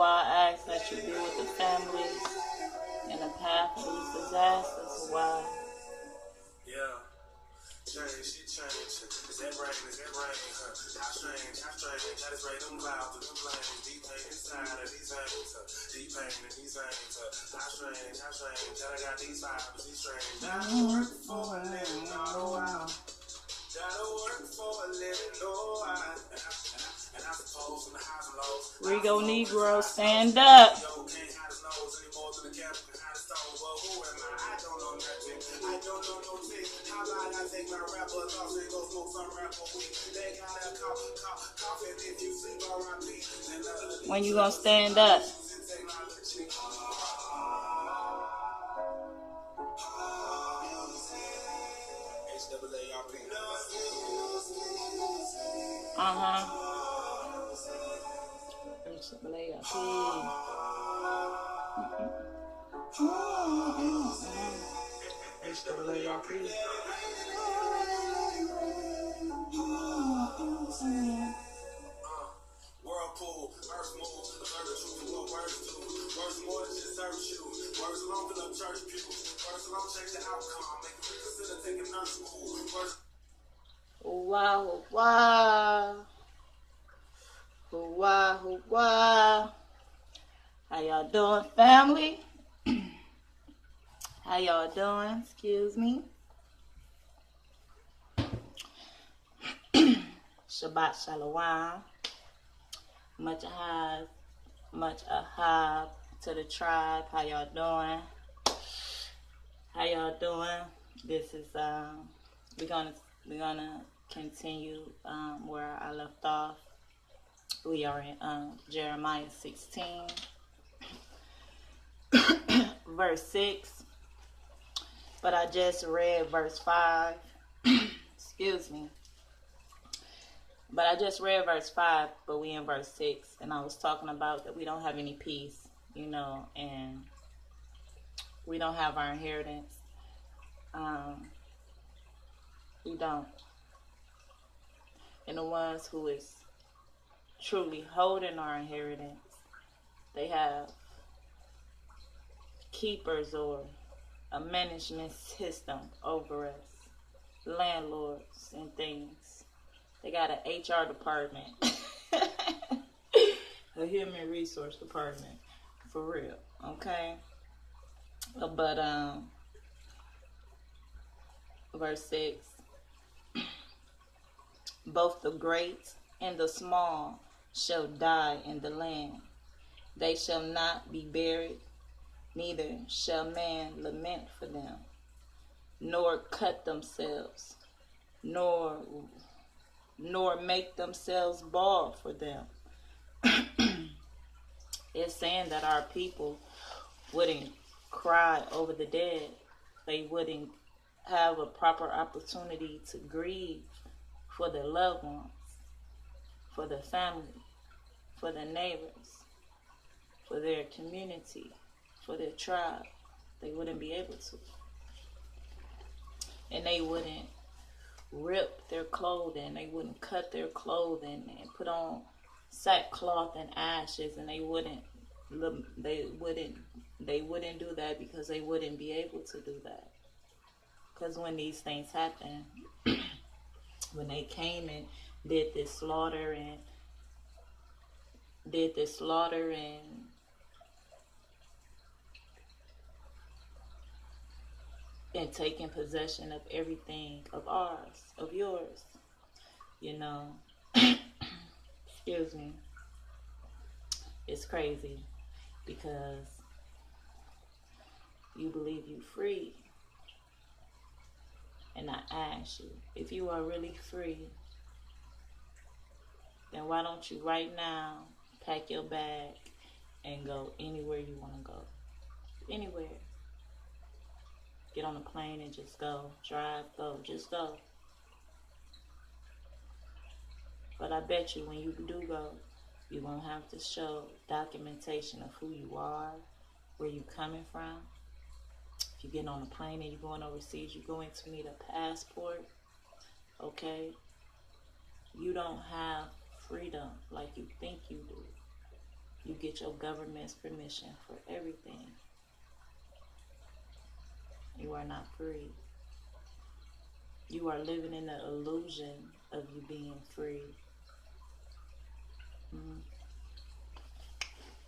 why I ask that you be with the families in the path of these disasters. Why? Yeah. Change, shit change. Is that rain? Is that rain? How strange, how strange. Gotta spray them clouds and them flames. Deep pain inside of these veins. Deep pain in these veins. How strange, how strange. That I got these vibes, these strange. Gotta work for a living, no while. Gotta work for a living, no while. And I suppose in the highs and lows. Rigo Negro, stand up. Yo, can't hide his nose any more than the captain can hide his stone. Well, who am I? I don't know nothing. I don't know no thing. How about I take my rapper thoughts and go smoke some rapper weed? They gotta cough, and if you sleep on my feet, when you gonna stand up? Whirlpool, earth move, learn the truth of what words do. Words more than just serve you. Words alone fill up church pews. Words alone change the outcome. Make you reconsider taking nurse school. Words. Wow, wow. Wow, wow. How y'all doing, family? How y'all doing? Excuse me. Shabbat Shalom. Much ahab to the tribe. How y'all doing? How y'all doing? This is we're gonna continue where I left off. We are in Jeremiah 16, verse 6. But I just read verse 5. Excuse me. But I just read verse 5, but we in verse 6. And I was talking about that we don't have any peace, and we don't have our inheritance. We don't. And the ones who is truly holding our inheritance, they have keepers or a management system over us, landlords and things. They got an HR department, a human resource department, for real, okay? But verse 6, both the great and the small shall die in the land. They shall not be buried, neither shall man lament for them, nor cut themselves, nor make themselves bald for them. It's saying that our people wouldn't cry over the dead. They wouldn't have a proper opportunity to grieve for their loved ones, for their family, for their neighbors, for their community, for their tribe. They wouldn't be able to. And they wouldn't rip their clothing. They wouldn't cut their clothing and put on sackcloth and ashes, and they wouldn't do that because they wouldn't be able to do that. Because when these things happen, when they came and did this slaughter and taking possession of everything of ours, of yours, excuse me, it's crazy because you believe you free. And I ask you, if you are really free, then why don't you right now pack your bag and go anywhere you want to go? Anywhere. Get on a plane and just go. Drive, go. Just go. But I bet you when you do go, you're going to have to show documentation of who you are, where you coming from. If you get on a plane and you're going overseas, you're going to need a passport. Okay? You don't have freedom like you think you do. You get your government's permission for everything. You are not free. You are living in the illusion of you being free.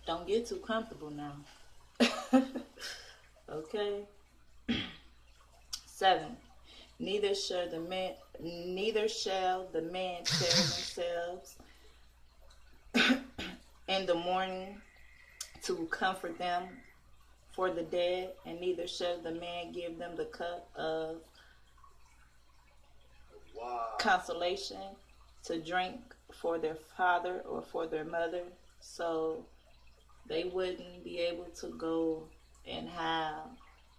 Don't get too comfortable now. Okay. 7. Neither shall the man tear themselves in the morning to comfort them for the dead, and neither shall the man give them the cup of consolation to drink for their father or for their mother. So they wouldn't be able to go and have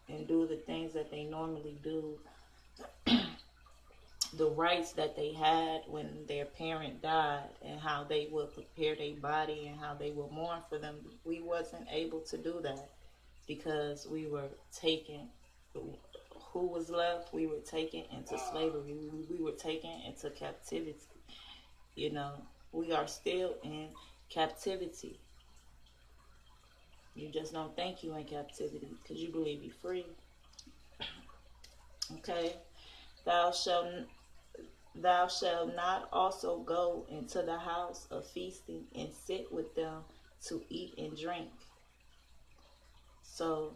and do the things that they normally do. The rights that they had when their parent died, and how they would prepare their body and how they would mourn for them. We wasn't able to do that because we were taken. Who was left? We were taken into slavery. We were taken into captivity. You know, we are still in captivity. You just don't think you in captivity because you believe you're free. Okay. Thou shalt not also go into the house of feasting and sit with them to eat and drink. So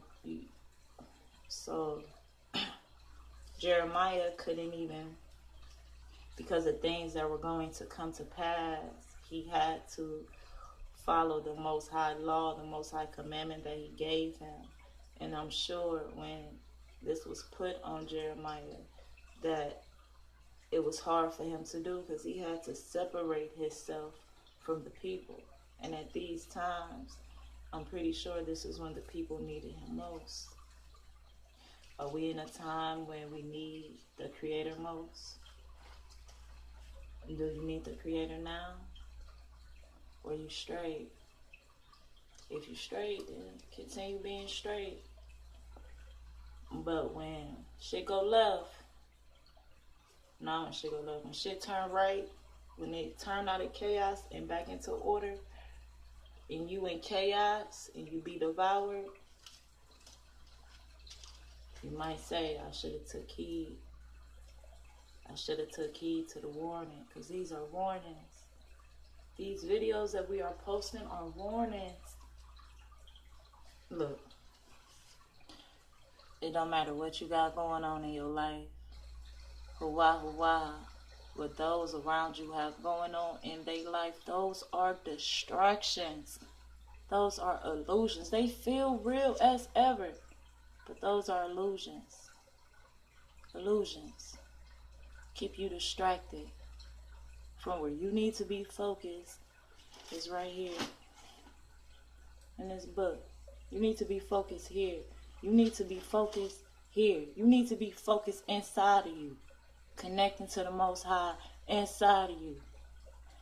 Jeremiah couldn't even, because of things that were going to come to pass, he had to follow the Most High law, the Most High commandment that he gave him. And I'm sure when this was put on Jeremiah that it was hard for him to do, because he had to separate himself from the people. And at these times, I'm pretty sure this is when the people needed him most. Are we in a time when we need the Creator most? Do you need the Creator now? Or you straight? If you straight, then continue being straight. But when shit go left, when shit turn right, when it turn out of chaos and back into order, and you in chaos and you be devoured, you might say, I should have took heed. I should have took heed to the warning, because these are warnings. These videos that we are posting are warnings. Look, it don't matter what you got going on in your life. What those around you have going on in their life, those are distractions. Those are illusions. They feel real as ever, but those are illusions. Illusions keep you distracted from where you need to be focused. Is right here in this book. You need to be focused here. You need to be focused here. You need to be focused inside of you, connecting to the Most High inside of you.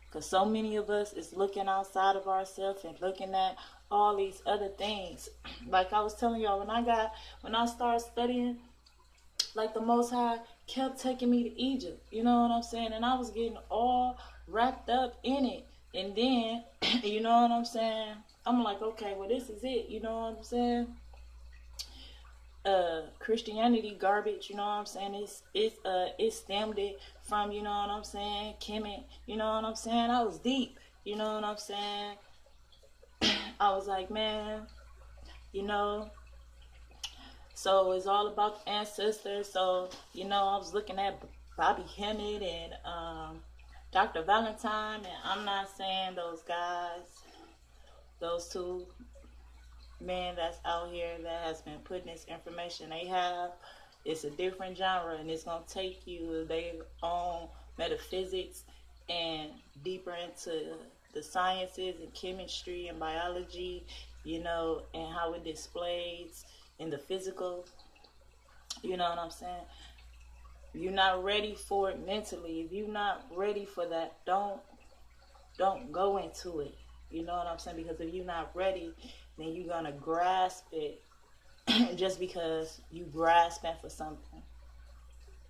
Because so many of us is looking outside of ourselves and looking at all these other things. Like I was telling y'all, when I started studying, like the Most High kept taking me to Egypt. You know what I'm saying? And I was getting all wrapped up in it. And then, you know what I'm saying? I'm like, okay, well, this is it. You know what I'm saying? Christianity garbage, you know what I'm saying? It stemmed it from, you know what I'm saying, Kemet, you know what I'm saying? I was deep, you know what I'm saying? I was like, man, you know, so it's all about the ancestors. So, you know, I was looking at Bobby Hemmett and Dr. Valentine, and I'm not saying those guys, those two men that's out here that has been putting this information they have, it's a different genre, and it's going to take you their own metaphysics and deeper into the sciences and chemistry and biology, you know, and how it displays in the physical. You know what I'm saying? You're not ready for it mentally. If you're not ready for that, don't go into it. You know what I'm saying? Because if you're not ready, then you're going to grasp it just because you grasping for something.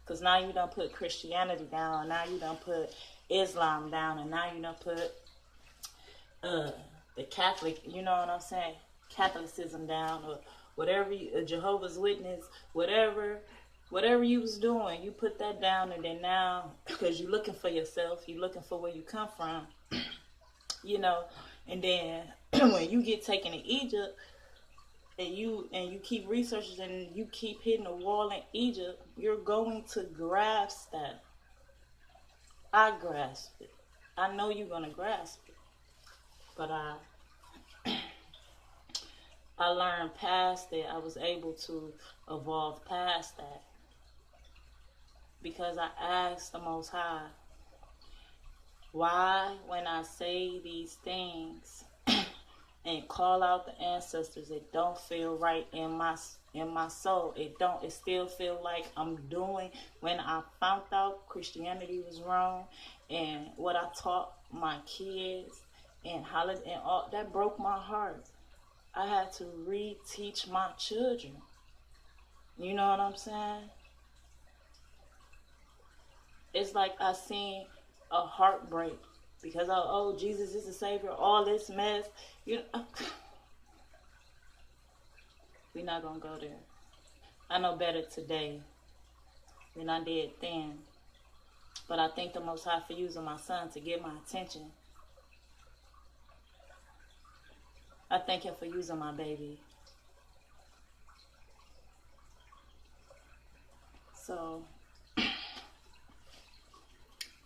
Because now you don't put Christianity down, now you don't put Islam down, and now you don't put the Catholic, you know what I'm saying, Catholicism down, or whatever, a Jehovah's Witness, whatever you was doing, you put that down, and then now, because you're looking for yourself, you're looking for where you come from, you know, and then when you get taken to Egypt, and you keep researching and you keep hitting the wall in Egypt, you're going to grasp that. I grasp it. I know you're gonna grasp it, but I learned past it. I was able to evolve past that because I asked the Most High, why, when I say these things and call out the ancestors, it don't feel right in my soul. It still feel like I'm doing when I found out Christianity was wrong, and what I taught my kids and holiday and all that broke my heart. I had to reteach my children. You know what I'm saying? It's like I seen a heartbreak because oh, Jesus is the Savior, all this mess. You know, we're not gonna go there. I know better today than I did then. But I thank the Most High for using my son to get my attention. I thank him for using my baby. So,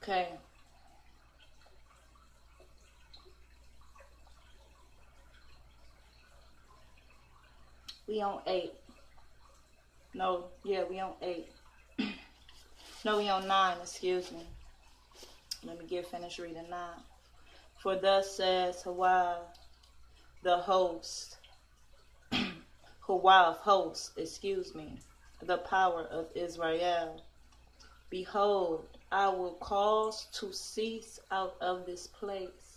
okay. We on 8. No, yeah, we on 8. No, we on 9, excuse me. Let me finish reading 9. For thus says Hawa, the host, Hawa of hosts, the power of Israel. Behold, I will cause to cease out of this place